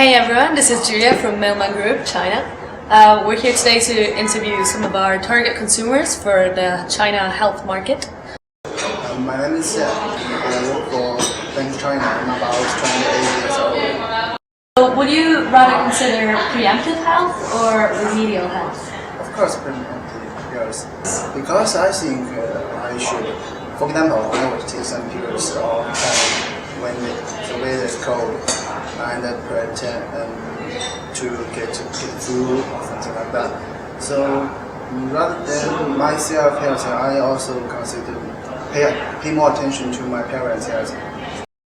Hey everyone, this is Julia from Mailman Group, China. We're here today to interview some of our target consumers for the China health market. My name is Xian. I work for Bank of China. I'm about 28 years old. So would you rather consider preemptive health or remedial health? Of course, preemptive, yes. Because I think I should, for example, I would take some pills all the time when the weather is cold and pretend to get flu or something like that. So rather than myself health, I also consider pay more attention to my parents' health.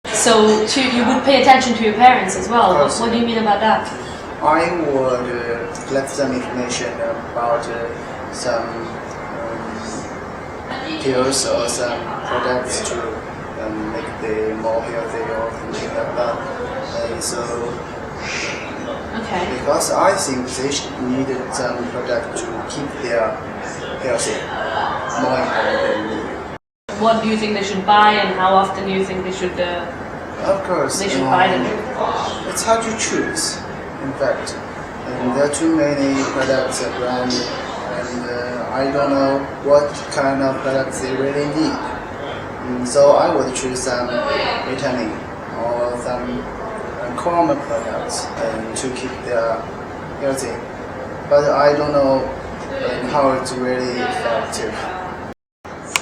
So you would pay attention to your parents as well? What do you mean about that? I would collect some information about some pills or some products to make them more healthy or something like that. Okay. Because I think they needed some product to keep their healthy more important than me. What do you think they should buy, and how often do you think they should? Of course, they should buy them. It's hard to choose. In fact, there are too many products and brands, and I don't know what kind of products they really need. So I would choose some vitamin or some common products to keep their healthy. But I don't know how it's really effective.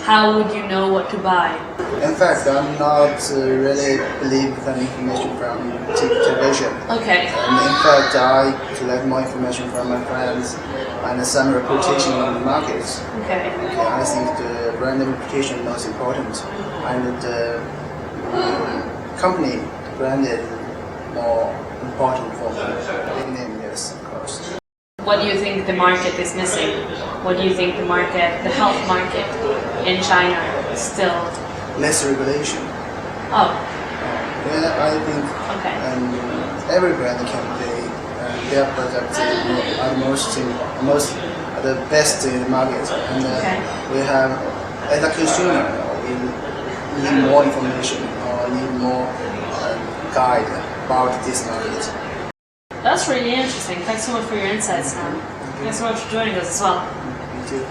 How would you know what to buy? In fact, I'm not really believe the information from television. Okay. And in fact, I collect more information from my friends and some reputation in the markets. Okay. I think the brand reputation is most important, and the company brand is more important for me. Big name, yes, of course. What do you think the market is missing? What do you think the health market in China is still? Less regulation. Oh. Yeah, I think Okay. every brand can play their products are the best in the market. And we have, as a consumer, we need more information or need more guide about this market. That's really interesting. Thanks so much for your insights, Sam. Thanks so much for joining us as well. Me too.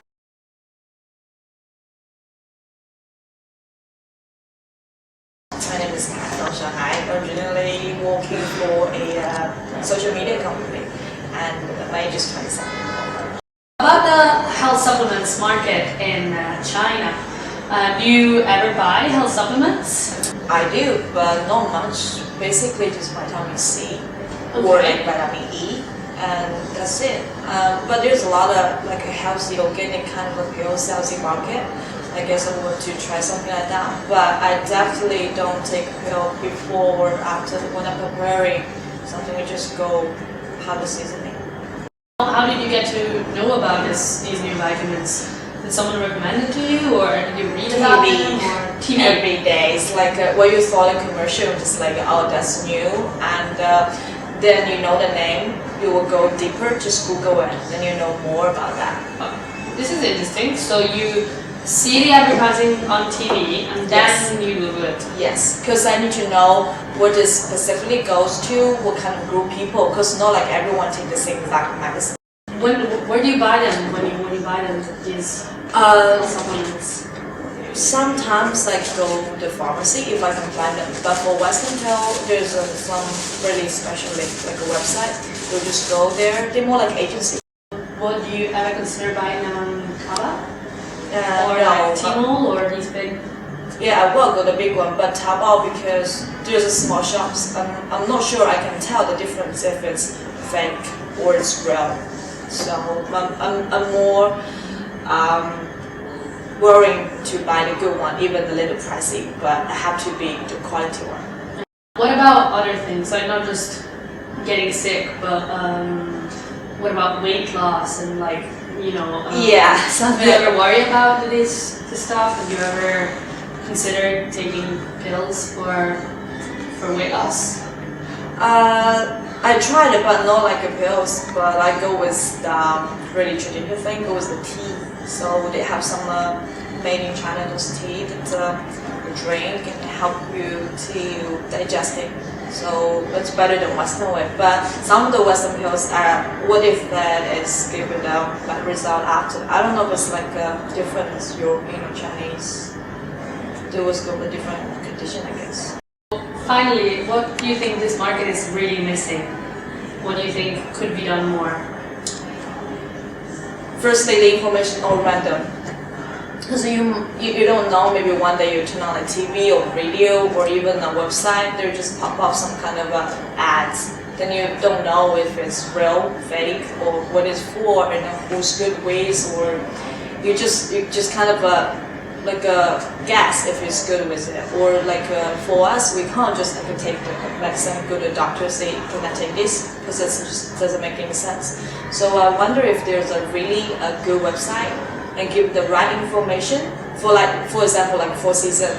My name is Kat from Shanghai, originally working for a social media company, and my age is 27. About the health supplements market in China, do you ever buy health supplements? I do, but not much. Basically, just vitamin C or like vitamin E, and that's it. But there's a lot of like a healthy organic kind of a pills healthy market. I guess I want to try something like that, but I definitely don't take a pill before or after when I'm preparing something. We just go have the seasoning. How did you get to know about these new vitamins? Did someone recommend it to you, or did you read about them? Or TV? Every day. It's like what you saw in commercial, just like, oh, that's new, and then you know the name, you will go deeper, just Google it, then you know more about that. This is interesting. So you see the advertising on TV and then you Google it. Yes, because I need to know what it specifically goes to, what kind of group people, because not like everyone take the same exact medicine. Where do you buy them when you buy them, these supplements? Sometimes I go to the pharmacy if I can find them, but for Western Health, there's some really special like a website. You'll just go there. They're more like agency. Would you ever consider buying them on Taobao? Or No, like Tmall or these big? Yeah, I will go the big one, but Taobao because there's a small shops. I'm not sure I can tell the difference if it's fake or it's real. So I'm more worrying to buy the good one, even a little pricey, but I have to be the quality one. What about other things, like not just getting sick, but what about weight loss and like, you know? Yeah, Do something. you ever worry about this stuff? Have you ever considered taking pills for weight loss? I tried it, but not like a pills. But I go with the really traditional thing. Go with the tea. So they have some made in China those tea that you drink and help you to digest it. So it's better than Western way. But some of the Western pills are, what if that is giving them bad result after? I don't know if it's like a different European or Chinese. There was a different condition, I guess. Finally, what do you think this market is really missing? What do you think could be done more? Firstly, the information all random. Because you don't know, maybe one day you turn on a TV or radio or even a website, there just pop up some kind of ads. Then you don't know if it's real, fake, or what it's for, and who's good with, or you just kind of like guess if it's good with it. Or like for us, we can't just like take the medicine, go to the doctor, say, can I take this? Because it just doesn't make any sense. So I wonder if there's a really good website and give the right information for, like, for example, like 4 season,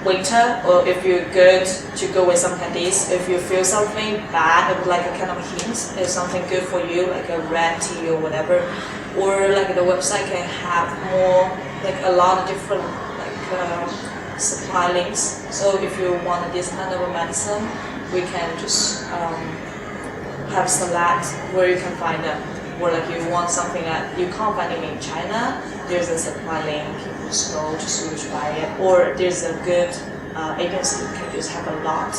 winter, or if you're good to go with some candies, if you feel something bad, like a kind of hint, is something good for you, like a red tea or whatever, or like the website can have more, like a lot of different like supply links. So if you want this kind of a medicine, we can just have select where you can find them. Or like you want something that you can't find it in China, there's a supply link, people just go to search buy it. Or there's a good agency that can just have a lot,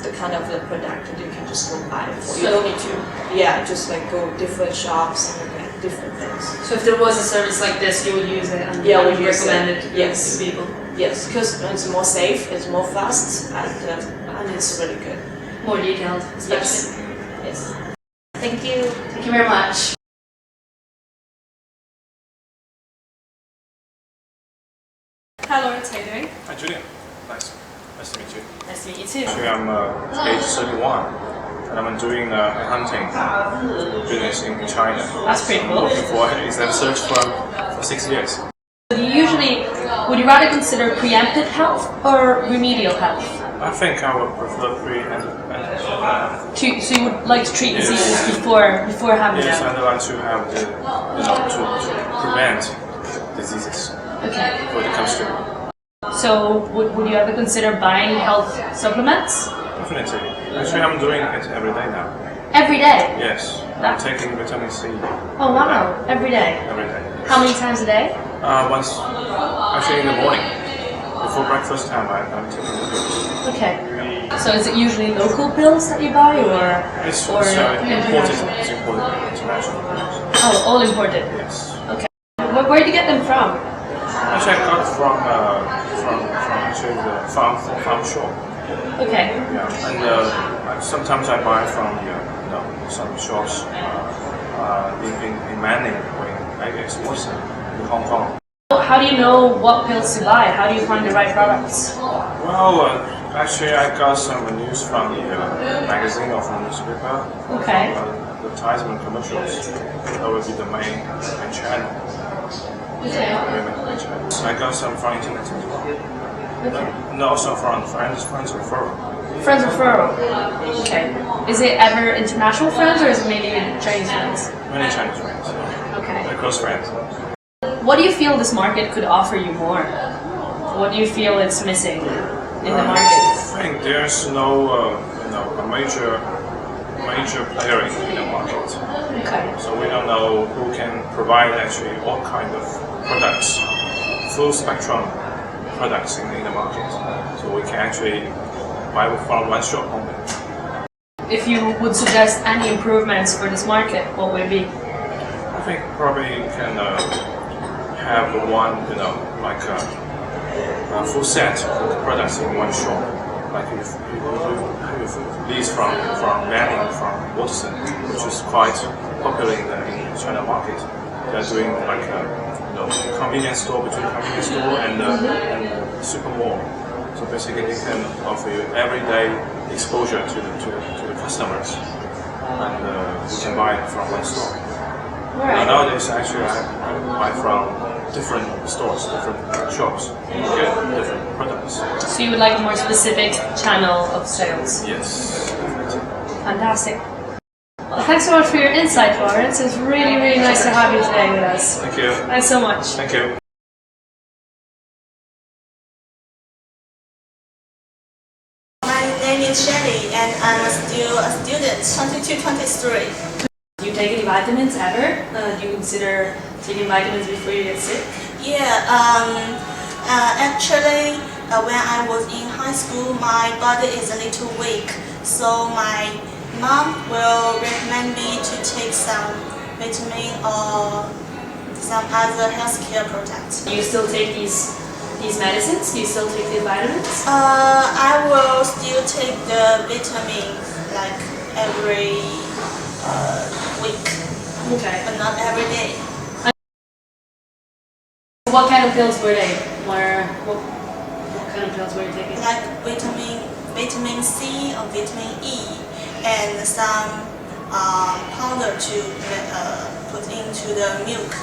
the kind of the product that you can just go buy it for. You don't need to, just like go different shops and get different things. So if there was a service like this, you would use it and we would use recommend it. it Yes. to people? Yes, because it's more safe, it's more fast, and it's really good. More detailed, especially. Yes. Thank you. Thank you very much. Hi Lawrence, how are you doing? Hi Julian, nice to meet you. Nice to meet you too. Actually, I'm age 31 and I'm doing a hunting business in China. That's pretty cool. Working for an exam search firm for 6 years. Would you rather consider preemptive health or remedial health? I think I would prefer preemptive. So you would like to treat diseases before having Yes, them? I'd like to have the, to prevent diseases Okay. when it comes to. So would you ever consider buying health supplements? Definitely. Actually, I'm doing it every day now. Every day? Yes, I'm taking vitamin C. Oh wow, every day. Every day. How many times a day? Once, actually in the morning. Before breakfast time, I'm taking the pills. Okay. So is it usually local pills that you buy or It's international? imported. It's imported international. Oh, all imported. Yes. Okay. Where do you get them from? Actually, I got it from actually the farm shop. Okay. Yeah, and sometimes I buy from some shops in Manning or in Watson in Hong Kong. How do you know what pills to buy? How do you find the right products? Well, actually, I got some news from the magazine or from the newspaper. Okay. Advertisement commercials. That would be the main channel. Okay. Main channel. I got some from internet as well. Okay. And also from friends referral. Friends referral. Okay. Is it ever international friends or is it mainly Chinese friends? Many Chinese friends. Okay. My close friends. What do you feel this market could offer you more? What do you feel it's missing in the market? I think there's no a major player in the market. Okay. So we don't know who can provide actually all kind of products, full spectrum products in the market. So we can actually buy from one shop only. If you would suggest any improvements for this market, what would it be? I think probably you can have one, like a full set of products in one shop. Like if these from Manning, from Watson, which is quite popular in the China market. They're doing like convenience store between convenience store and super mall. So basically, they can offer you everyday exposure to the customers, and you can buy it from one store. Right. Nowadays, actually, I buy from different stores, different shops, you get different products. So you would like a more specific channel of sales? Yes, definitely. Fantastic. Well, thanks so much for your insight, Lawrence. It's really, really nice to have you today with us. Thank you. Thanks so much. Thank you. is Shelly, and I'm still a student, 22, 23. Do you take any vitamins ever? Do you consider taking vitamins before you get sick? Yeah, actually, when I was in high school, my body is a little weak, so my mom will recommend me to take some vitamin or some other healthcare products. Do you still take these medicines? Do you still take the vitamins? I will still take the vitamin like every week, Okay. but not every day. What kind of pills were they? What kind of pills were you taking? Like vitamin C or vitamin E, and some powder to put into the milk.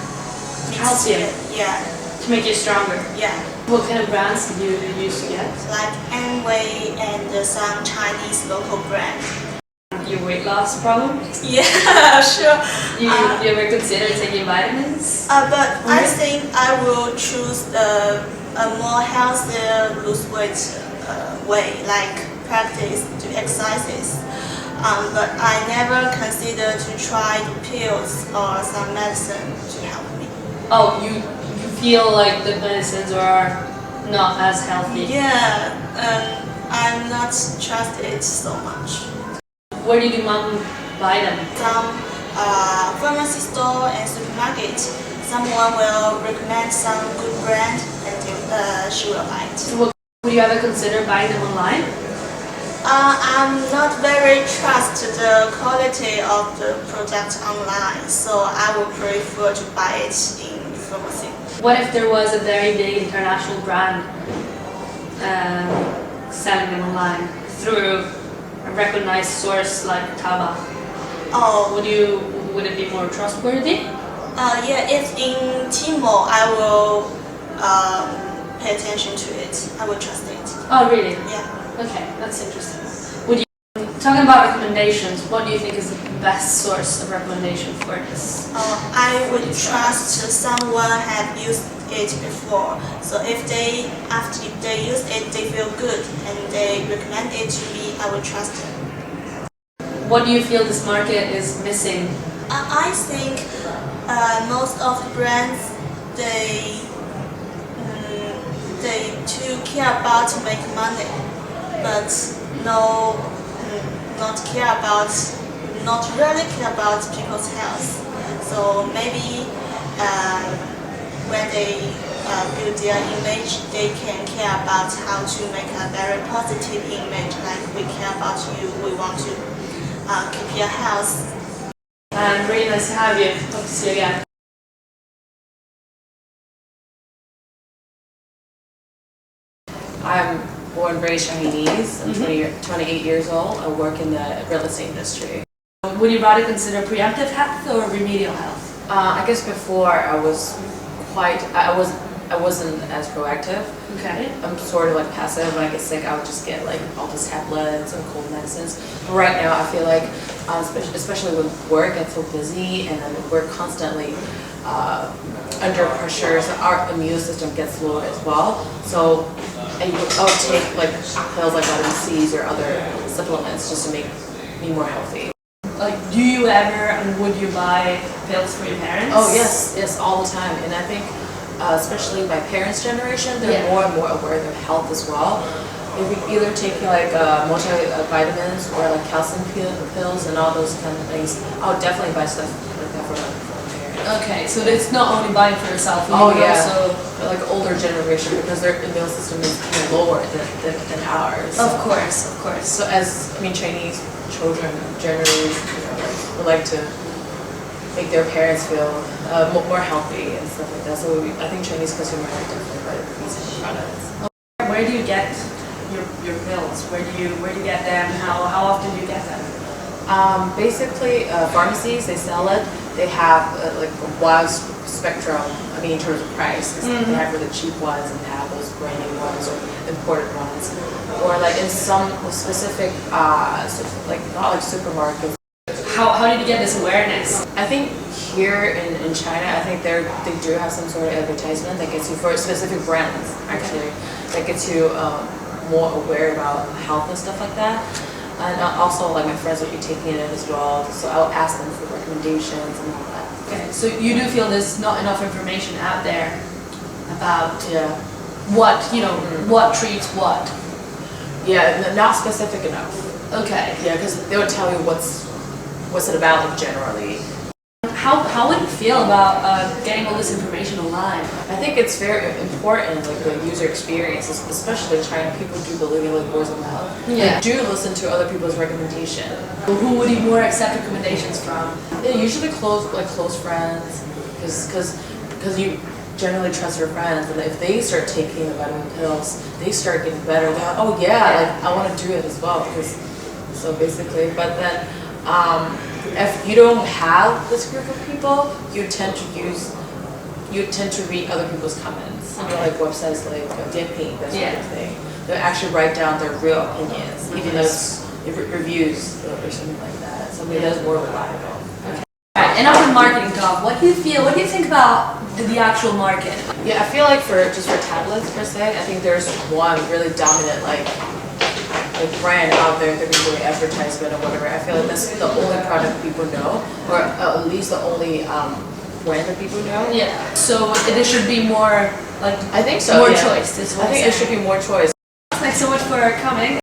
Calcium. Yeah, To make you stronger. yeah. What kind of brands did you used to get? Like Amway and some Chinese local brand. Your weight loss problem? Yeah, sure. You ever consider taking vitamins? But I think I will choose a more healthier lose weight way, like practice to exercises. But I never consider to try the pills or some medicine to help me. Oh, you feel like the medicines are not as healthy. Yeah, I'm not trust it so much. Where did your mom buy them? Some pharmacy store and supermarket, someone will recommend some good brand and she will buy it. Would you ever consider buying them online? I'm not very trust the quality of the product online, so I would prefer to buy it in pharmacy. What if there was a very big international brand selling them online through a recognized source like Taobao? Oh, Would it be more trustworthy? yeah, if in Tmall, I will pay attention to it. I will trust it. Oh, really? Yeah. Okay, that's interesting. Talking about recommendations, what do you think is the best source of recommendation for this? I would trust someone have used it before. So if after they use it, they feel good and they recommend it to me, I would trust them. What do you feel this market is missing? I think most of the brands they too care about to make money, but not really care about people's health. So maybe when they build their image, they can care about how to make a very positive image. Like we care about you, we want to keep your health. Really nice to have you. Hope to see you again. I'm born and raised Chinese. I'm 28 years old. I work in the real estate industry. Would you rather consider preemptive health or remedial health? I guess before I wasn't as proactive. Okay. I'm sort of like passive. When I get sick, I would just get like all these tablets and cold medicines. But right now, I feel like, especially with work, I'm so busy, and then we're constantly under pressure. So our immune system gets lower as well. So I'll take like pills like vitamin C's or other supplements just to make me more healthy. Like, do you ever and would you buy pills for your parents? Oh yes, all the time. And I think, especially my parents' generation, they're more and more aware of their health as well. If we either take like multivitamins or like calcium pills and all those kind of things, I would definitely buy stuff like that for my parents. Okay, so it's not only buying for yourself. Oh yeah, also for like older generation because their immune system is lower than ours. Of course. So as Chinese children generally would like to make their parents feel more healthy and stuff like that. So I think Chinese consumers are definitely buy these products. Where do you get your pills? Where do you get them? How often do you get them? Basically, pharmacies, they sell it. They have like a wide spectrum, in terms of price, because they have really cheap ones and they have those brand new ones or imported ones. Or like in some specific, not like supermarkets. How did you get this awareness? I think here in China, I think they do have some sort of advertisement that gets you for specific brands, actually, that gets you more aware about health and stuff like that. And also, like, my friends would be taking it as well, so I'll ask them for recommendations and all that. Okay, so you do feel there's not enough information out there about Yeah. what, you know, what treats what. Yeah, not specific enough. Okay. Yeah, because they would tell you what's it about, like, generally. How would you feel about getting all this information online? I think it's very important, like the user experience, especially in China. People do believe in like word of mouth. Yeah. They do listen to other people's recommendation. Who would you more accept recommendations from? They're usually close friends, because you generally trust your friends, and if they start taking the vitamin pills, they start getting better. They're like, oh yeah, like I want to do it as well. So basically, but then. If you don't have this group of people, you tend to read other people's comments. You know, like websites like Dianping, that sort of thing. They'll actually write down their real opinions, even though it's reviews or something like that. So maybe that's more reliable. Alright, enough of marketing talk. What do you think about the actual market? Yeah, I feel like for tablets per se, I think there's one really dominant like brand out there that be doing advertisement or whatever. I feel like that's the only product people know, or at least the only brand that people know. Yeah. So there should be more, like, I think so. more Yeah. choice. Is what I think there should be more choice. Thanks so much for coming.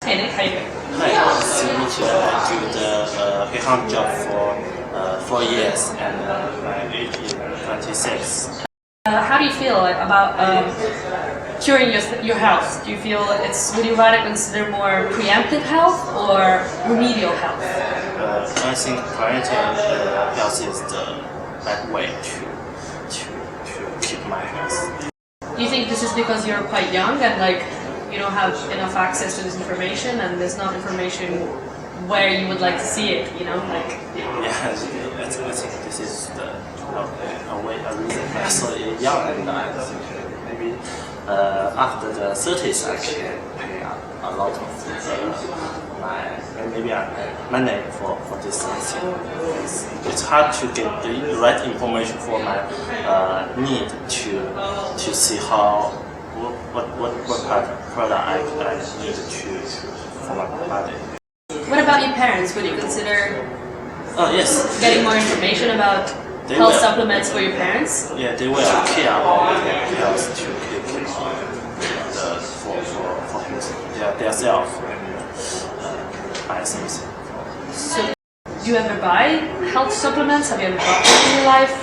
Hey Nick, how you doing? Hi, nice to meet you. I do the headhunt job for 4 years, and my age is 26. How do you feel about curing your health? Do you feel would you rather consider more preemptive health or remedial health? I think preventive health is the right way to keep my health. Do you think this is because you're quite young and like you don't have enough access to this information, and there's not information where you would like to see it? You know, like. Yeah, I think this is a reason why I'm so young, and I think maybe after the 30s I can pay a lot of my money for this thing. It's hard to get the right information for my need to see what product I need for my body. What about your parents? Would you consider Yes. getting more information about health supplements for your parents? Yeah, they will care about their health to keep for themselves and buy something. So, do you ever buy health supplements? Have you ever bought them in your life?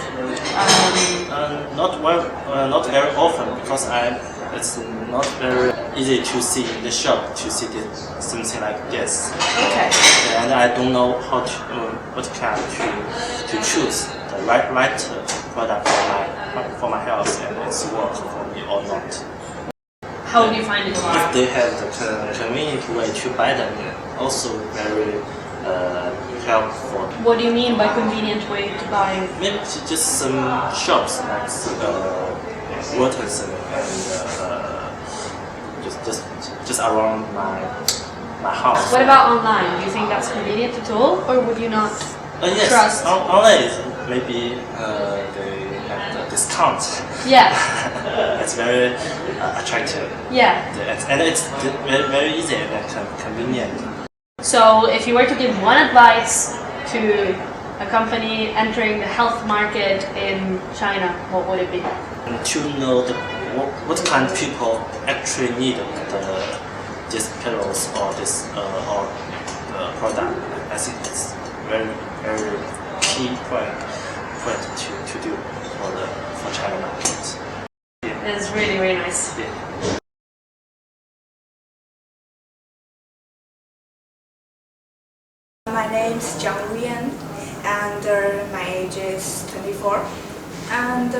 Not very often, because it's not very easy to see in the shop to see something like this. Okay. And I don't know what kind to choose the right product for my health, and it's work for me or not. How would you find it? If they have the convenient way to buy them, also very helpful. What do you mean by convenient way to buy? Maybe just some shops like Waters and just around my house. What about online? Do you think that's convenient at all, or would you not Yes, trust? online maybe they have the discount. Yeah. It's very attractive. Yeah. And it's very, very easy and convenient. So, if you were to give one advice to a company entering the health market in China, what would it be? To know what kind of people actually need these pills or this or the product, I think it's very, very key point to do for China market. It's really, really nice. Yeah. My name is Zhang Ruyan, and my age is 24, and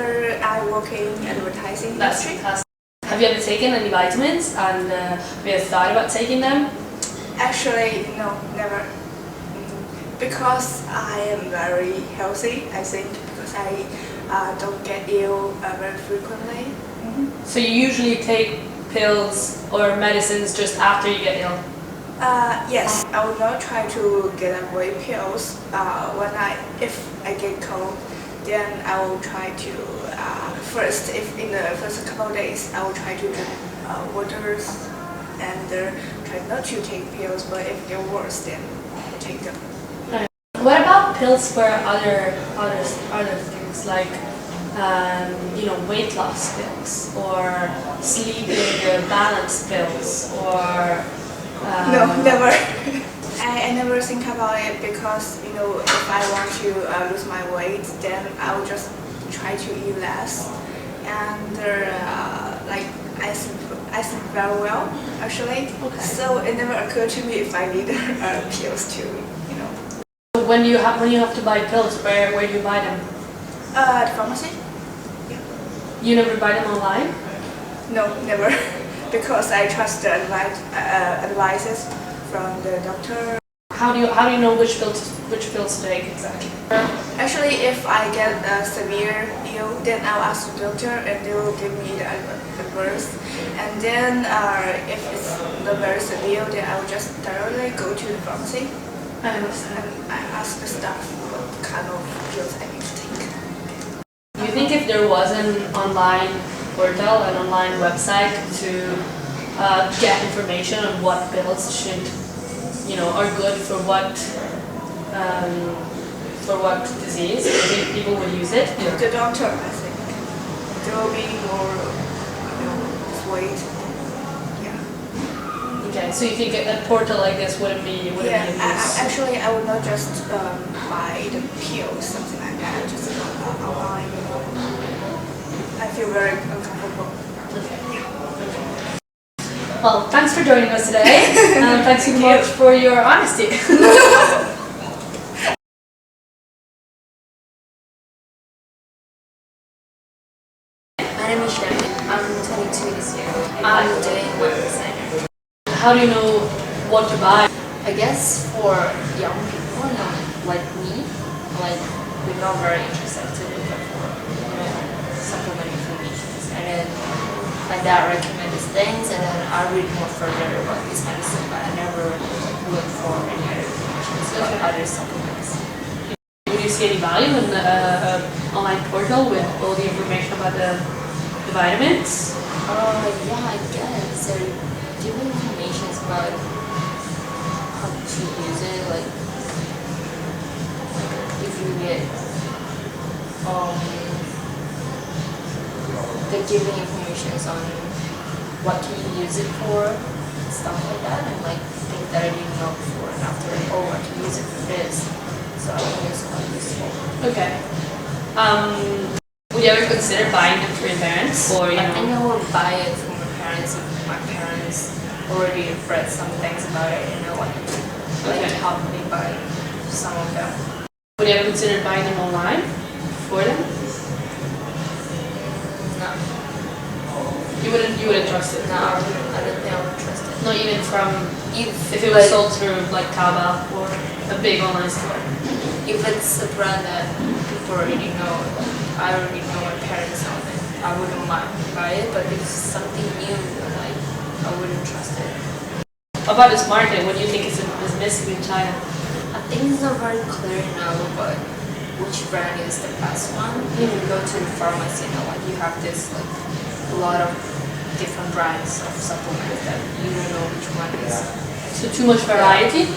I work in advertising That's industry. fantastic. Have you ever taken any vitamins, and have you ever thought about taking them? Actually, no, never. Because I am very healthy, I think, because I don't get ill very frequently. So you usually take pills or medicines just after you get ill? Yes, I will not try to get away pills. If I get cold, then I will try to first, if in the first couple of days, I will try to drink waters and try not to take pills. But if they're worse, then I take them. What about pills for other things like weight loss pills or sleeping balance pills or No, never. I never think about it because if I want to lose my weight, then I will just try to eat less, and I sleep very well actually. Okay. So it never occurred to me if I need pills to. When you have to buy pills, where do you buy them? At the pharmacy? You never buy them online? No, never, because I trust the advices from the doctor. How do you know which pills to take exactly? Actually, if I get a severe ill, then I'll ask the doctor and they will give me the advice. And then if it's not very severe, then I will just directly go to the pharmacy. I understand. And I ask the staff what kind of pills I need to take. Do you think if there was an online portal, an online website to get information on what pills are good for what disease, do you think people would use it? The doctor, I think, there will be more, weight. Yeah. Okay, so you think a portal like this wouldn't be of use? Actually, I would not just buy the pills, something like that, just online. I feel very uncomfortable. Well, thanks for joining us today, and thanks so much for your honesty. My name is Shannon. I'm 22 this year. I'm doing web designer. How do you know what to buy? I guess for young people like me, we're not very interested to look for supplement information. And then my dad recommended these things, and then I read more further about this medicine, but I never look for any other information, so other supplements. Do you see any value in the online portal with all the information about the vitamins? Yeah, I guess. So giving information about how to use it, like if you get they're giving information on what can you use it for, stuff like that, and like things that I didn't know before, and after I can use it for this. So I think it's quite useful. Okay. Would you ever consider buying them for your parents? Or I think I would buy it for my parents if my parents already read some things about it and I want to help me buy some of them. Would you ever consider buying them online for them? No. You wouldn't trust it? No, I don't think I would trust it. Not even if it was sold through like Taobao or a big online store? If it's a brand that people already know, I already know my parents on it, I wouldn't mind buy it, but if it's something new, I wouldn't trust it. About this market, what do you think is missing in China? I think it's not very clear now, but which brand is the best one? If you go to the pharmacy, you have this a lot of different brands of supplements that you don't know which one is. So too much variety?